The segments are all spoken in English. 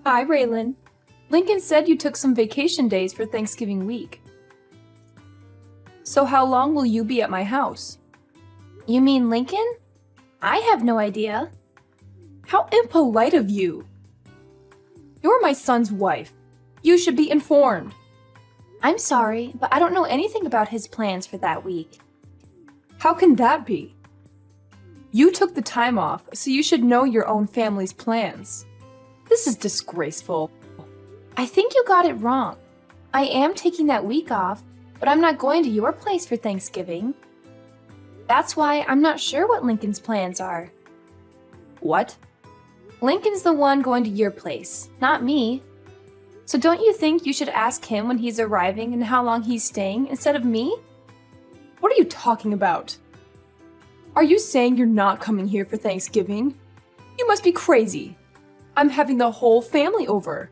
Hi, Raylan. Lincoln said you took some vacation days for Thanksgiving week. So how long will you be at my house? You mean Lincoln? I have no idea. How impolite of you! You're my son's wife. You should be informed. I'm sorry, but I don't know anything about his plans for that week. How can that be? You took the time off, so you should know your own family's plans. This is disgraceful. I think you got it wrong. I am taking that week off, but I'm not going to your place for Thanksgiving. That's why I'm not sure what Lincoln's plans are. What? Lincoln's the one going to your place, not me. So don't you think you should ask him when he's arriving and how long he's staying instead of me? What are you talking about? Are you saying you're not coming here for Thanksgiving? You must be crazy. I'm having the whole family over.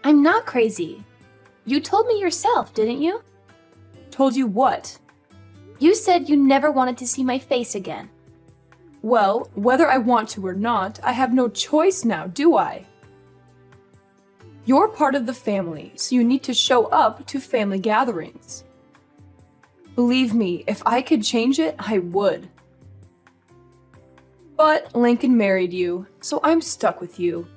I'm not crazy. You told me yourself, didn't you? Told you what? You said you never wanted to see my face again. Well, whether I want to or not, I have no choice now, do I? You're part of the family, so you need to show up to family gatherings. Believe me, if I could change it, I would. But Lincoln married you, so I'm stuck with you.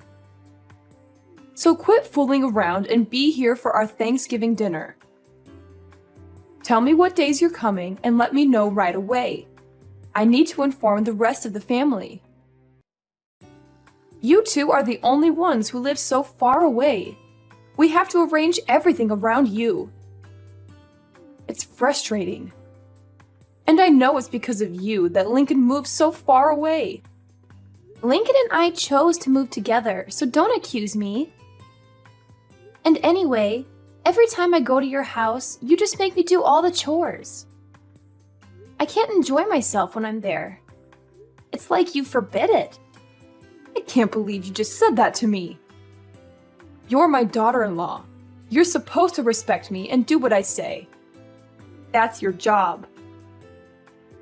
So quit fooling around and be here for our Thanksgiving dinner. Tell me what days you're coming and let me know right away. I need to inform the rest of the family. You two are the only ones who live so far away. We have to arrange everything around you. It's frustrating. And I know it's because of you that Lincoln moved so far away. Lincoln and I chose to move together, so don't accuse me. And anyway, every time I go to your house, you just make me do all the chores. I can't enjoy myself when I'm there. It's like you forbid it. I can't believe you just said that to me. You're my daughter-in-law. You're supposed to respect me and do what I say. That's your job.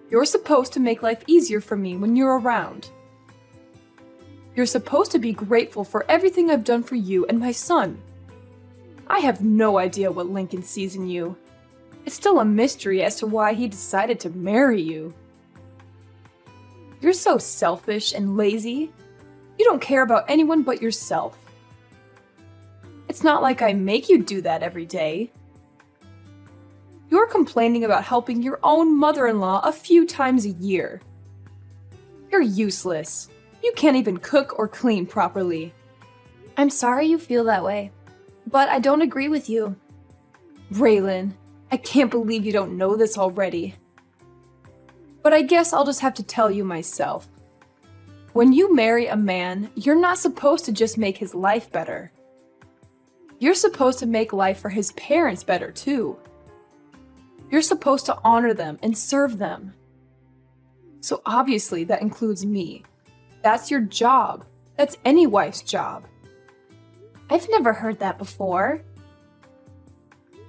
You're supposed to make life easier for me when you're around. You're supposed to be grateful for everything I've done for you and my son. I have no idea what Lincoln sees in you. It's still a mystery as to why he decided to marry you. You're so selfish and lazy. You don't care about anyone but yourself. It's not like I make you do that every day. You're complaining about helping your own mother-in-law a few times a year. You're useless. You can't even cook or clean properly. I'm sorry you feel that way, but I don't agree with you. Raylan, I can't believe you don't know this already. But I guess I'll just have to tell you myself. When you marry a man, you're not supposed to just make his life better. You're supposed to make life for his parents better too. You're supposed to honor them and serve them. So obviously that includes me. That's your job. That's any wife's job. I've never heard that before.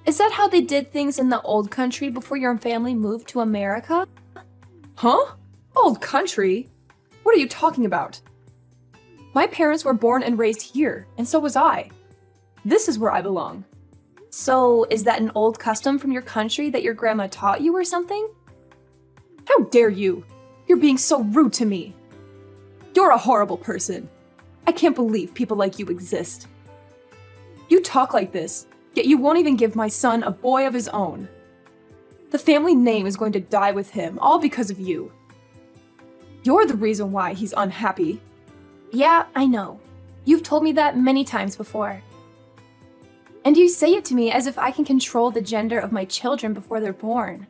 Is that how they did things in the old country before your family moved to America? Huh? Old country? What are you talking about? My parents were born and raised here, and so was I. This is where I belong. So, is that an old custom from your country that your grandma taught you or something? How dare you! You're being so rude to me. You're a horrible person. I can't believe people like you exist. You talk like this, yet you won't even give my son a boy of his own. The family name is going to die with him, all because of you. You're the reason why he's unhappy. Yeah, I know. You've told me that many times before. And you say it to me as if I can control the gender of my children before they're born.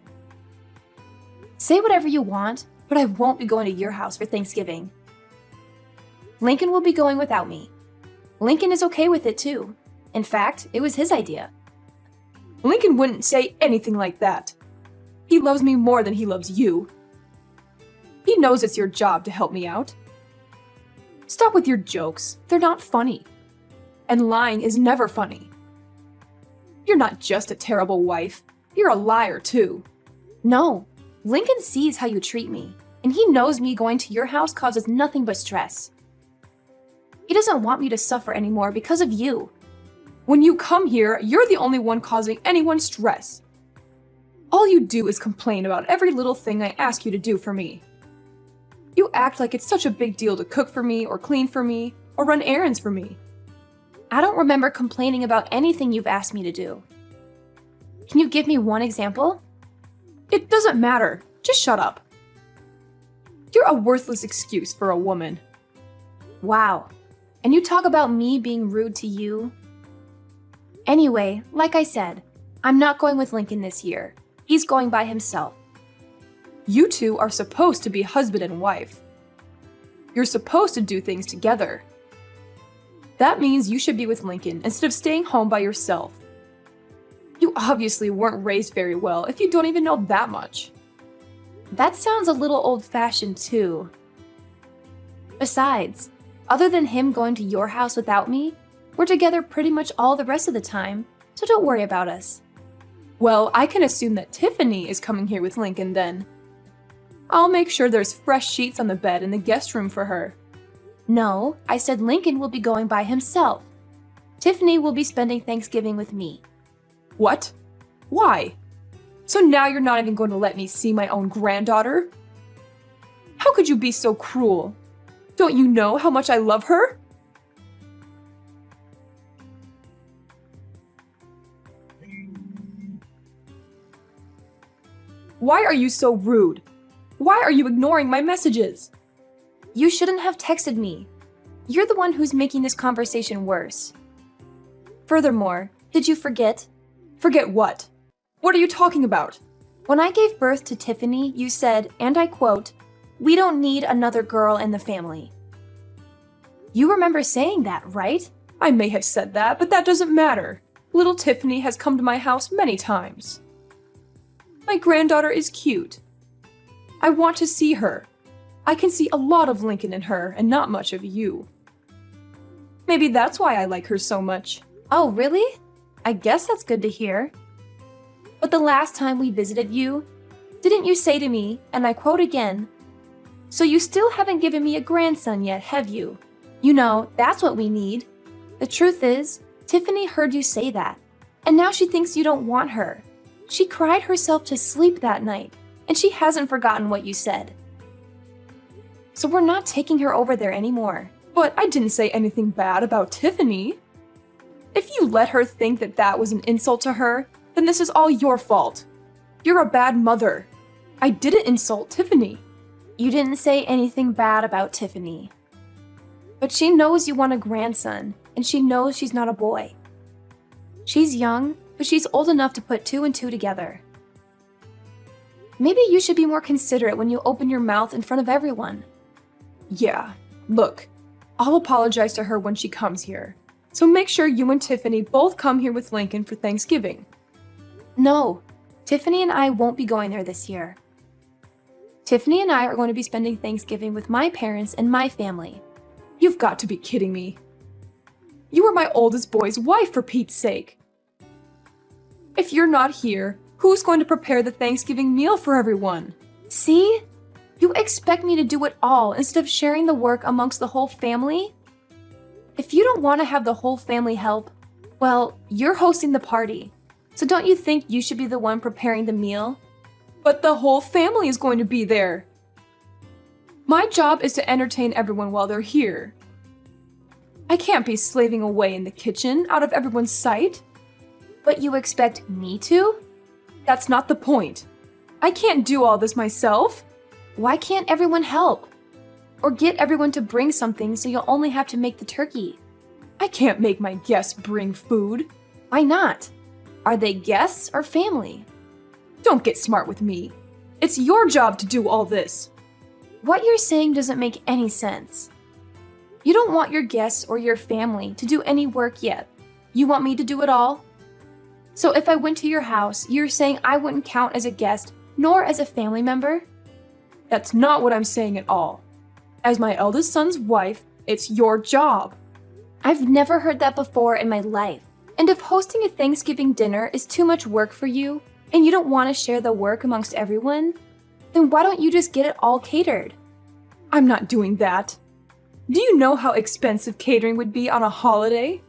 Say whatever you want, but I won't be going to your house for Thanksgiving. Lincoln will be going without me. Lincoln is okay with it too. In fact, it was his idea. Lincoln wouldn't say anything like that. He loves me more than he loves you. He knows it's your job to help me out. Stop with your jokes. They're not funny. And lying is never funny. You're not just a terrible wife. You're a liar too. No, Lincoln sees how you treat me, and he knows me going to your house causes nothing but stress. He doesn't want me to suffer anymore because of you. When you come here, you're the only one causing anyone stress. All you do is complain about every little thing I ask you to do for me. You act like it's such a big deal to cook for me, or clean for me, or run errands for me. I don't remember complaining about anything you've asked me to do. Can you give me one example? It doesn't matter. Just shut up. You're a worthless excuse for a woman. Wow. And you talk about me being rude to you? Anyway, like I said, I'm not going with Lincoln this year. He's going by himself. You two are supposed to be husband and wife. You're supposed to do things together. That means you should be with Lincoln instead of staying home by yourself. You obviously weren't raised very well if you don't even know that much. That sounds a little old-fashioned too. Besides, other than him going to your house without me, we're together pretty much all the rest of the time, so don't worry about us. Well, I can assume that Tiffany is coming here with Lincoln then. I'll make sure there's fresh sheets on the bed in the guest room for her. No, I said Lincoln will be going by himself. Tiffany will be spending Thanksgiving with me. What? Why? So now you're not even going to let me see my own granddaughter? How could you be so cruel? Don't you know how much I love her? Why are you so rude? Why are you ignoring my messages? You shouldn't have texted me. You're the one who's making this conversation worse. Furthermore, did you forget? Forget what? What are you talking about? When I gave birth to Tiffany, you said, and I quote, "We don't need another girl in the family." You remember saying that, right? I may have said that, but that doesn't matter. Little Tiffany has come to my house many times. My granddaughter is cute. I want to see her. I can see a lot of Lincoln in her and not much of you. Maybe that's why I like her so much. Oh, really? I guess that's good to hear. But the last time we visited you, didn't you say to me, and I quote again, "So you still haven't given me a grandson yet, have you? You know, that's what we need." The truth is, Tiffany heard you say that, and now she thinks you don't want her. She cried herself to sleep that night, and she hasn't forgotten what you said. So we're not taking her over there anymore. But I didn't say anything bad about Tiffany. If you let her think that that was an insult to her, then this is all your fault. You're a bad mother. I didn't insult Tiffany. You didn't say anything bad about Tiffany. But she knows you want a grandson, and she knows she's not a boy. She's young, but she's old enough to put two and two together. Maybe you should be more considerate when you open your mouth in front of everyone. Yeah, look, I'll apologize to her when she comes here. So make sure you and Tiffany both come here with Lincoln for Thanksgiving. No, Tiffany and I won't be going there this year. Tiffany and I are going to be spending Thanksgiving with my parents and my family. You've got to be kidding me. You are my oldest boy's wife, for Pete's sake. If you're not here, who's going to prepare the Thanksgiving meal for everyone? See? You expect me to do it all instead of sharing the work amongst the whole family? If you don't want to have the whole family help, well, you're hosting the party. So don't you think you should be the one preparing the meal? But the whole family is going to be there. My job is to entertain everyone while they're here. I can't be slaving away in the kitchen out of everyone's sight. But you expect me to? That's not the point. I can't do all this myself. Why can't everyone help? Or get everyone to bring something so you'll only have to make the turkey? I can't make my guests bring food. Why not? Are they guests or family? Don't get smart with me. It's your job to do all this. What you're saying doesn't make any sense. You don't want your guests or your family to do any work yet. You want me to do it all? So if I went to your house, you're saying I wouldn't count as a guest nor as a family member? That's not what I'm saying at all. As my eldest son's wife, it's your job. I've never heard that before in my life. And if hosting a Thanksgiving dinner is too much work for you, and you don't want to share the work amongst everyone, then why don't you just get it all catered? I'm not doing that. Do you know how expensive catering would be on a holiday?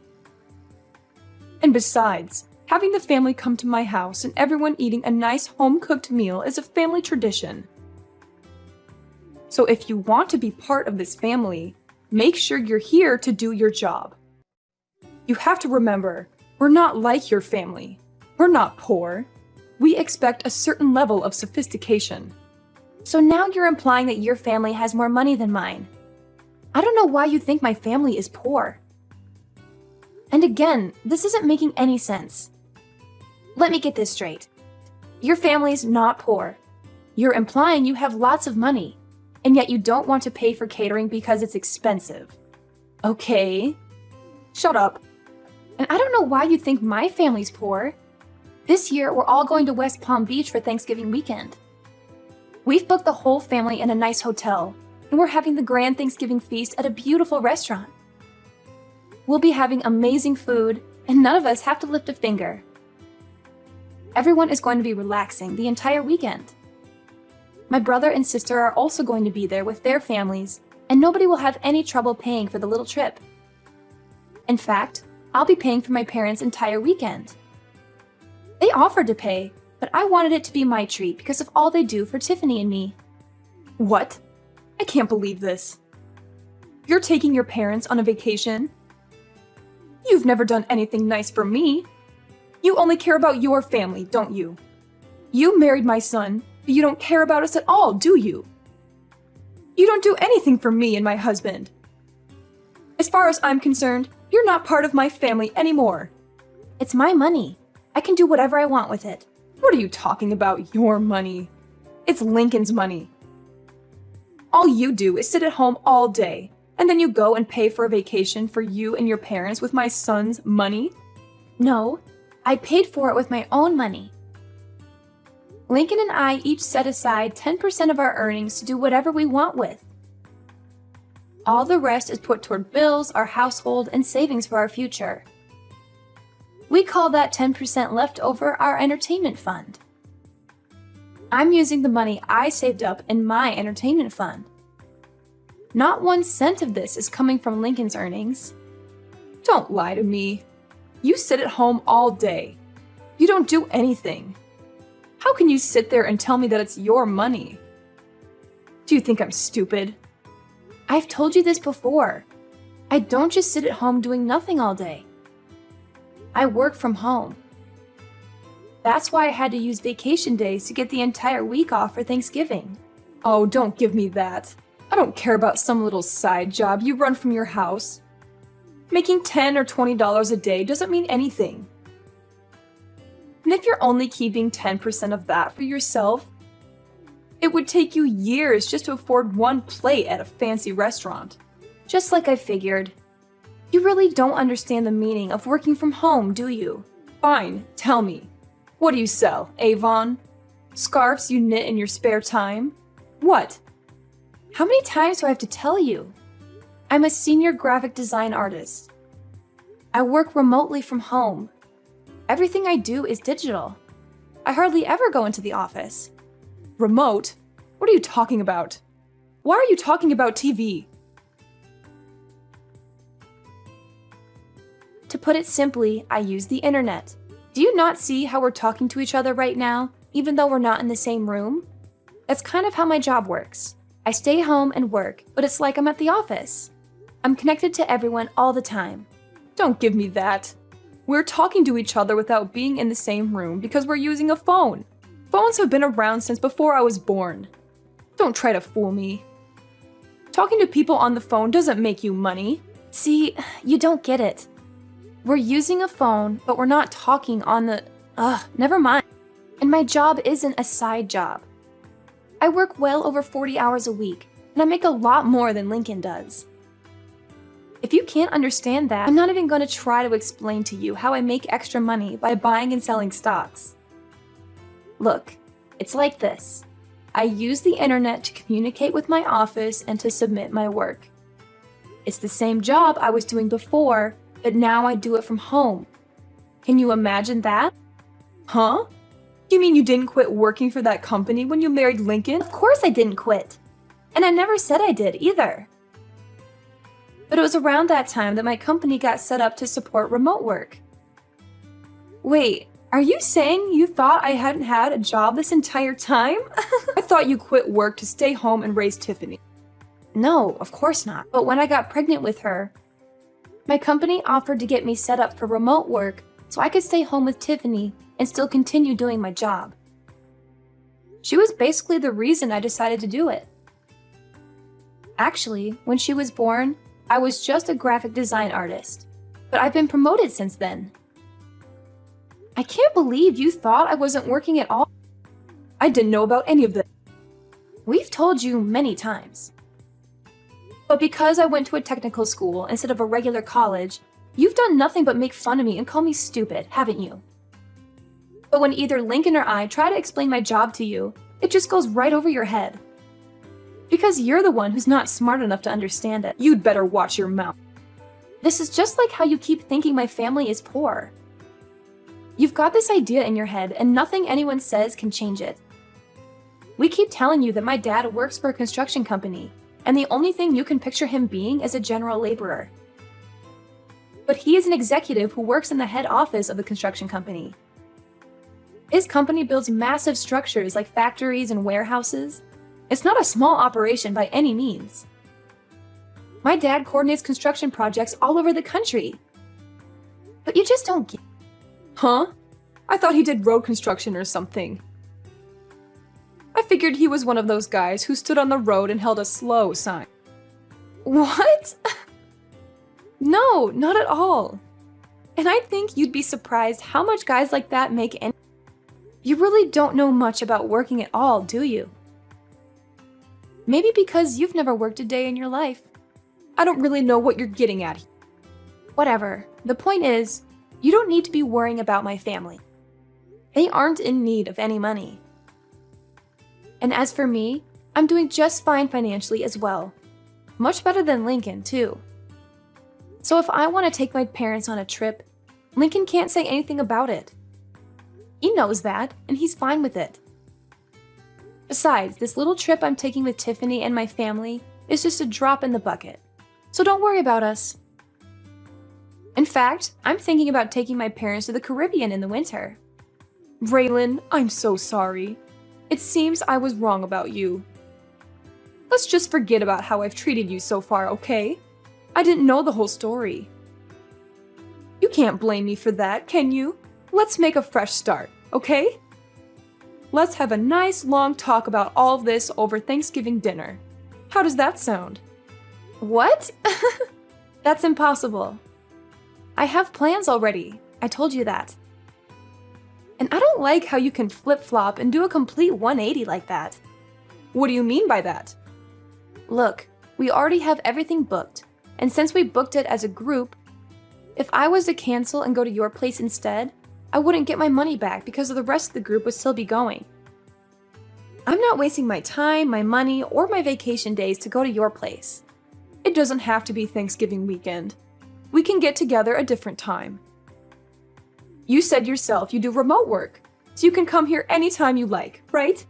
And besides, having the family come to my house and everyone eating a nice home-cooked meal is a family tradition. So if you want to be part of this family, make sure you're here to do your job. You have to remember, we're not like your family. We're not poor. We expect a certain level of sophistication. So now you're implying that your family has more money than mine. I don't know why you think my family is poor. And again, this isn't making any sense. Let me get this straight. Your family's not poor. You're implying you have lots of money, and yet you don't want to pay for catering because it's expensive. Okay. Shut up. And I don't know why you think my family's poor. This year, we're all going to West Palm Beach for Thanksgiving weekend. We've booked the whole family in a nice hotel, and we're having the grand Thanksgiving feast at a beautiful restaurant. We'll be having amazing food, and none of us have to lift a finger. Everyone is going to be relaxing the entire weekend. My brother and sister are also going to be there with their families, and nobody will have any trouble paying for the little trip. In fact, I'll be paying for my parents' entire weekend. They offered to pay, but I wanted it to be my treat because of all they do for Tiffany and me. What? I can't believe this. You're taking your parents on a vacation? You've never done anything nice for me. You only care about your family, don't you? You married my son, but you don't care about us at all, do you? You don't do anything for me and my husband. As far as I'm concerned, you're not part of my family anymore. It's my money. I can do whatever I want with it. What are you talking about, your money? It's Lincoln's money. All you do is sit at home all day, and then you go and pay for a vacation for you and your parents with my son's money? No, I paid for it with my own money. Lincoln and I each set aside 10% of our earnings to do whatever we want with. All the rest is put toward bills, our household, and savings for our future. We call that 10% left over our entertainment fund. I'm using the money I saved up in my entertainment fund. Not 1 cent of this is coming from Lincoln's earnings. Don't lie to me. You sit at home all day. You don't do anything. How can you sit there and tell me that it's your money? Do you think I'm stupid? I've told you this before. I don't just sit at home doing nothing all day. I work from home. That's why I had to use vacation days to get the entire week off for Thanksgiving. Oh, don't give me that. I don't care about some little side job you run from your house. Making $10 or $20 a day doesn't mean anything. And if you're only keeping 10% of that for yourself, it would take you years just to afford one plate at a fancy restaurant. Just like I figured. You really don't understand the meaning of working from home, do you? Fine, tell me. What do you sell, Avon? Scarves you knit in your spare time? What? How many times do I have to tell you? I'm a senior graphic design artist. I work remotely from home. Everything I do is digital. I hardly ever go into the office. Remote? What are you talking about? Why are you talking about TV? To put it simply, I use the internet. Do you not see how we're talking to each other right now, even though we're not in the same room? That's kind of how my job works. I stay home and work, but it's like I'm at the office. I'm connected to everyone all the time. Don't give me that. We're talking to each other without being in the same room because we're using a phone. Phones have been around since before I was born. Don't try to fool me. Talking to people on the phone doesn't make you money. See, you don't get it. We're using a phone, but we're not talking on the... never mind. And my job isn't a side job. I work well over 40 hours a week, and I make a lot more than Lincoln does. If you can't understand that, I'm not even going to try to explain to you how I make extra money by buying and selling stocks. Look, it's like this. I use the internet to communicate with my office and to submit my work. It's the same job I was doing before, but now I do it from home. Can you imagine that? Huh? You mean you didn't quit working for that company when you married Lincoln? Of course I didn't quit. And I never said I did either. But it was around that time that my company got set up to support remote work. Wait, are you saying you thought I hadn't had a job this entire time? I thought you quit work to stay home and raise Tiffany. No, of course not. But when I got pregnant with her, my company offered to get me set up for remote work so I could stay home with Tiffany and still continue doing my job. She was basically the reason I decided to do it. Actually, when she was born, I was just a graphic design artist, but I've been promoted since then. I can't believe you thought I wasn't working at all. I didn't know about any of this. We've told you many times. But because I went to a technical school instead of a regular college, you've done nothing but make fun of me and call me stupid, haven't you? But when either Lincoln or I try to explain my job to you, it just goes right over your head. Because you're the one who's not smart enough to understand it. You'd better watch your mouth. This is just like how you keep thinking my family is poor. You've got this idea in your head and nothing anyone says can change it. We keep telling you that my dad works for a construction company, and the only thing you can picture him being is a general laborer. But he is an executive who works in the head office of the construction company. His company builds massive structures like factories and warehouses. It's not a small operation by any means. My dad coordinates construction projects all over the country. But you just don't get. Huh? I thought he did road construction or something. I figured he was one of those guys who stood on the road and held a slow sign. What? No, not at all. And I think you'd be surprised how much guys like that make any. You really don't know much about working at all, do you? Maybe because you've never worked a day in your life. I don't really know what you're getting at. Whatever. The point is, you don't need to be worrying about my family. They aren't in need of any money. And as for me, I'm doing just fine financially as well. Much better than Lincoln, too. So if I want to take my parents on a trip, Lincoln can't say anything about it. He knows that, and he's fine with it. Besides, this little trip I'm taking with Tiffany and my family is just a drop in the bucket. So don't worry about us. In fact, I'm thinking about taking my parents to the Caribbean in the winter. Raylan, I'm so sorry. It seems I was wrong about you. Let's just forget about how I've treated you so far, okay? I didn't know the whole story. You can't blame me for that, can you? Let's make a fresh start, okay? Let's have a nice long talk about all of this over Thanksgiving dinner. How does that sound? What? That's impossible. I have plans already. I told you that. And I don't like how you can flip-flop and do a complete 180 like that. What do you mean by that? Look, we already have everything booked, and since we booked it as a group, if I was to cancel and go to your place instead, I wouldn't get my money back because the rest of the group would still be going. I'm not wasting my time, my money, or my vacation days to go to your place. It doesn't have to be Thanksgiving weekend. We can get together a different time. You said yourself you do remote work, so you can come here anytime you like, right?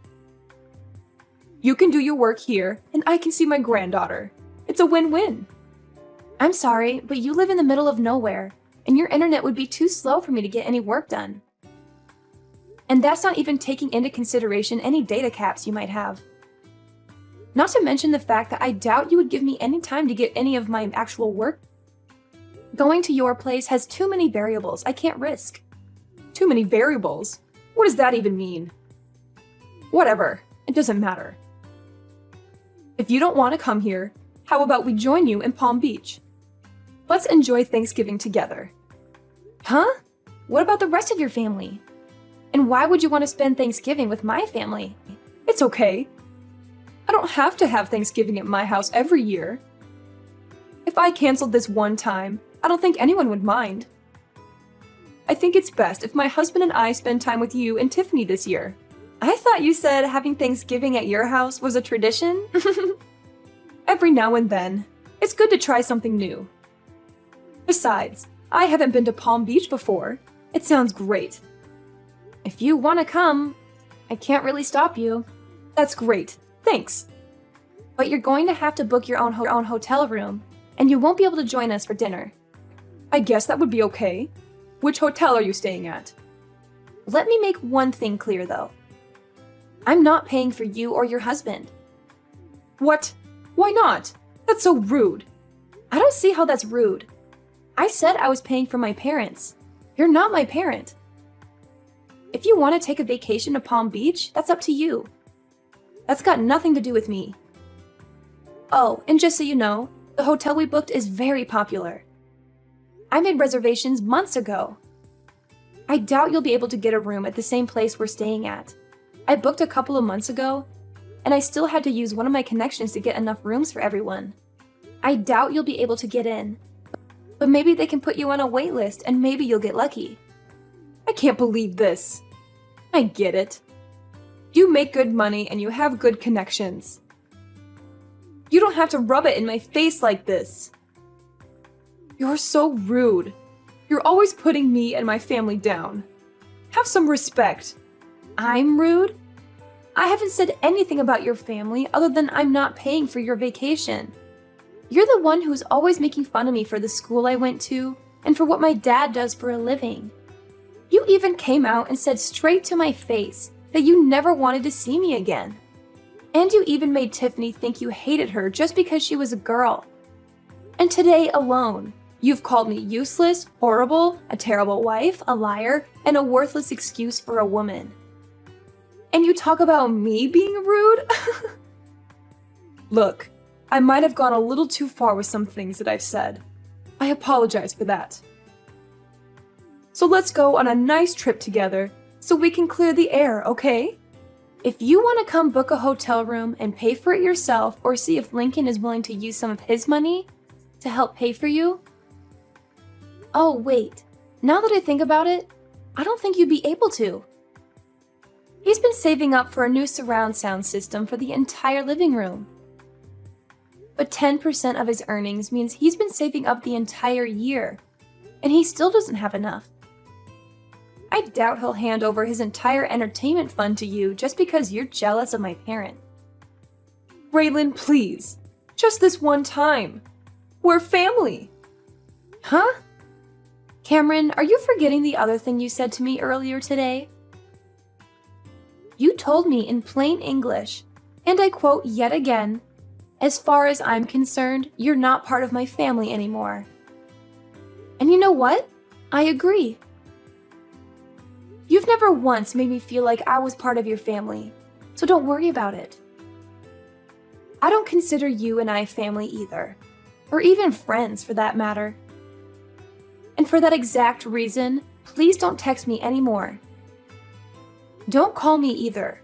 You can do your work here, and I can see my granddaughter. It's a win-win. I'm sorry, but you live in the middle of nowhere, and your internet would be too slow for me to get any work done. And that's not even taking into consideration any data caps you might have. Not to mention the fact that I doubt you would give me any time to get any of my actual work. Going to your place has too many variables I can't risk. Too many variables? What does that even mean? Whatever, it doesn't matter. If you don't want to come here, how about we join you in Palm Beach? Let's enjoy Thanksgiving together. Huh? What about the rest of your family? And why would you want to spend Thanksgiving with my family? It's okay. I don't have to have Thanksgiving at my house every year. If I canceled this one time, I don't think anyone would mind. I think it's best if my husband and I spend time with you and Tiffany this year. I thought you said having Thanksgiving at your house was a tradition? Every now and then, it's good to try something new. Besides, I haven't been to Palm Beach before. It sounds great. If you want to come, I can't really stop you. That's great. Thanks. But you're going to have to book your own hotel room, and you won't be able to join us for dinner. I guess that would be okay. Which hotel are you staying at? Let me make one thing clear, though. I'm not paying for you or your husband. What? Why not? That's so rude. I don't see how that's rude. I said I was paying for my parents. You're not my parent. If you want to take a vacation to Palm Beach, that's up to you. That's got nothing to do with me. Oh, and just so you know, the hotel we booked is very popular. I made reservations months ago. I doubt you'll be able to get a room at the same place we're staying at. I booked a couple of months ago, and I still had to use one of my connections to get enough rooms for everyone. I doubt you'll be able to get in, but maybe they can put you on a wait list and maybe you'll get lucky. I can't believe this. I get it. You make good money and you have good connections. You don't have to rub it in my face like this. You're so rude. You're always putting me and my family down. Have some respect. I'm rude? I haven't said anything about your family other than I'm not paying for your vacation. You're the one who's always making fun of me for the school I went to and for what my dad does for a living. You even came out and said straight to my face that you never wanted to see me again. And you even made Tiffany think you hated her just because she was a girl. And today alone, you've called me useless, horrible, a terrible wife, a liar, and a worthless excuse for a woman. And you talk about me being rude? Look, I might have gone a little too far with some things that I've said. I apologize for that. So let's go on a nice trip together so we can clear the air, okay? If you want to come book a hotel room and pay for it yourself or see if Lincoln is willing to use some of his money to help pay for you. Oh, wait. Now that I think about it, I don't think you'd be able to. He's been saving up for a new surround sound system for the entire living room. But 10% of his earnings means he's been saving up the entire year, and he still doesn't have enough. I doubt he'll hand over his entire entertainment fund to you just because you're jealous of my parent. Raylan, please. Just this one time. We're family. Huh? Cameron, are you forgetting the other thing you said to me earlier today? You told me in plain English, and I quote yet again, "As far as I'm concerned, you're not part of my family anymore." And you know what? I agree. You've never once made me feel like I was part of your family, so don't worry about it. I don't consider you and I family either, or even friends for that matter. And for that exact reason, please don't text me anymore. Don't call me either.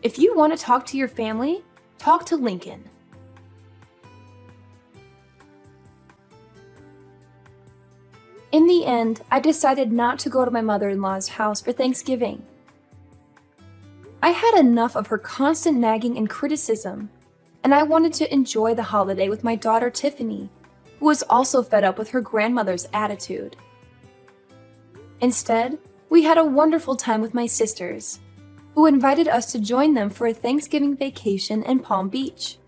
If you want to talk to your family, talk to Lincoln. In the end, I decided not to go to my mother-in-law's house for Thanksgiving. I had enough of her constant nagging and criticism, and I wanted to enjoy the holiday with my daughter Tiffany, who was also fed up with her grandmother's attitude. Instead, we had a wonderful time with my sisters, who invited us to join them for a Thanksgiving vacation in Palm Beach.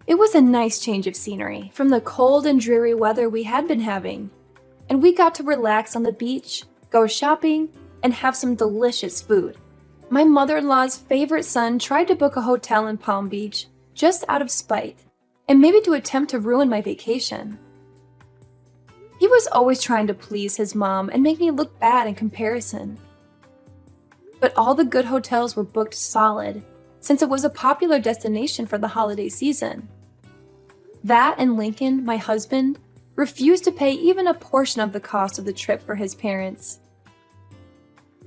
It was a nice change of scenery from the cold and dreary weather we had been having, and we got to relax on the beach, go shopping, and have some delicious food. My mother-in-law's favorite son tried to book a hotel in Palm Beach just out of spite, and maybe to attempt to ruin my vacation. He was always trying to please his mom and make me look bad in comparison. But all the good hotels were booked solid, since it was a popular destination for the holiday season. That and Lincoln, my husband, refused to pay even a portion of the cost of the trip for his parents.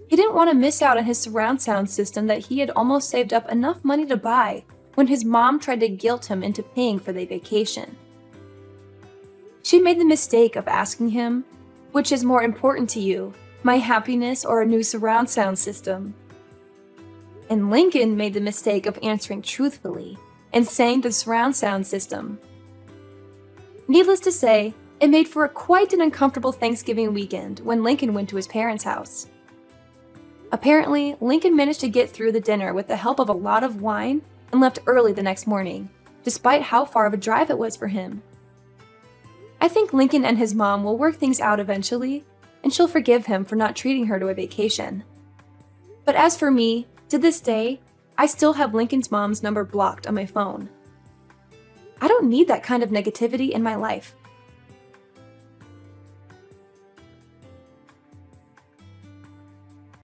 He didn't want to miss out on his surround sound system that he had almost saved up enough money to buy when his mom tried to guilt him into paying for the vacation. She made the mistake of asking him, "Which is more important to you, my happiness or a new surround sound system?" And Lincoln made the mistake of answering truthfully and saying the surround sound system. Needless to say, it made for quite an uncomfortable Thanksgiving weekend when Lincoln went to his parents' house. Apparently, Lincoln managed to get through the dinner with the help of a lot of wine and left early the next morning, despite how far of a drive it was for him. I think Lincoln and his mom will work things out eventually, and she'll forgive him for not treating her to a vacation. But as for me, to this day, I still have Lincoln's mom's number blocked on my phone. I don't need that kind of negativity in my life.